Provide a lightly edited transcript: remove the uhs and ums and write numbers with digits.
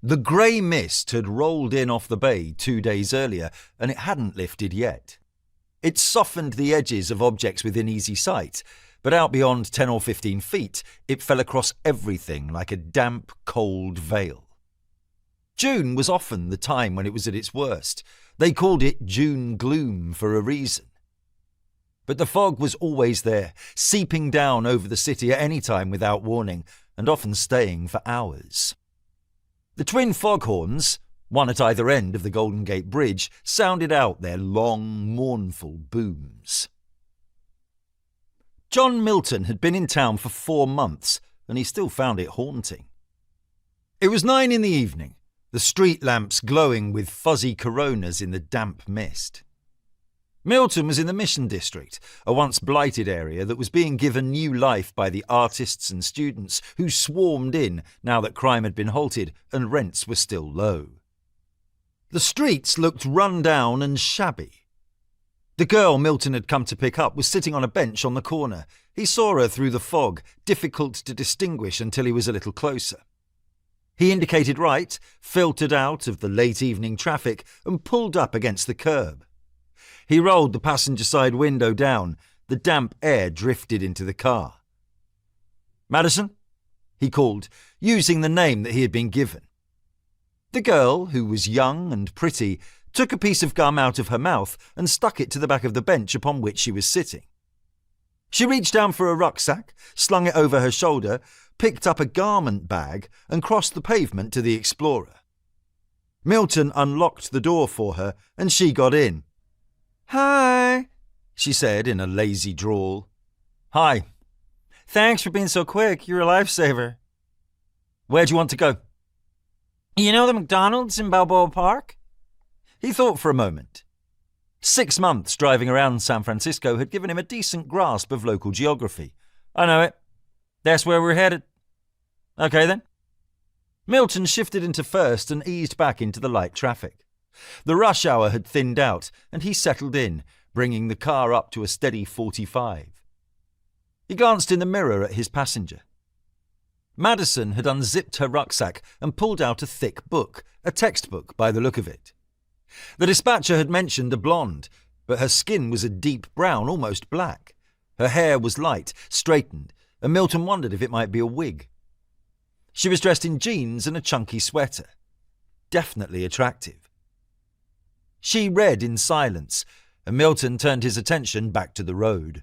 The grey mist had rolled in off the bay 2 days earlier, and it hadn't lifted yet. It softened the edges of objects within easy sight, but out beyond 10 or 15 feet, it fell across everything like a damp, cold veil. June was often the time when it was at its worst. They called it June gloom for a reason. But the fog was always there, seeping down over the city at any time without warning, and often staying for hours. The twin foghorns, one at either end of the Golden Gate Bridge, sounded out their long, mournful booms. John Milton had been in town for 4 months, and he still found it haunting. It was 9 in the evening, the street lamps glowing with fuzzy coronas in the damp mist. Milton was in the Mission District, a once blighted area that was being given new life by the artists and students who swarmed in now that crime had been halted and rents were still low. The streets looked run down and shabby. The girl Milton had come to pick up was sitting on a bench on the corner. He saw her through the fog, difficult to distinguish until he was a little closer. He indicated right, filtered out of the late evening traffic, and pulled up against the curb. He rolled the passenger side window down. The damp air drifted into the car. "Madison?" he called, using the name that he had been given. The girl, who was young and pretty, took a piece of gum out of her mouth and stuck it to the back of the bench upon which she was sitting. She reached down for a rucksack, slung it over her shoulder, picked up a garment bag and crossed the pavement to the Explorer. Milton unlocked the door for her and she got in. "Hi," she said in a lazy drawl. "Hi. Thanks for being so quick. You're a lifesaver." "Where do you want to go?" "You know the McDonald's in Balboa Park?" He thought for a moment. 6 months driving around San Francisco had given him a decent grasp of local geography. "I know it. That's where we're headed." "Okay then." Milton shifted into first and eased back into the light traffic. The rush hour had thinned out, and he settled in, bringing the car up to a steady 45. He glanced in the mirror at his passenger. Madison had unzipped her rucksack and pulled out a thick book, a textbook by the look of it. The dispatcher had mentioned a blonde, but her skin was a deep brown, almost black. Her hair was light, straightened, and Milton wondered if it might be a wig. She was dressed in jeans and a chunky sweater. Definitely attractive. She read in silence, and Milton turned his attention back to the road.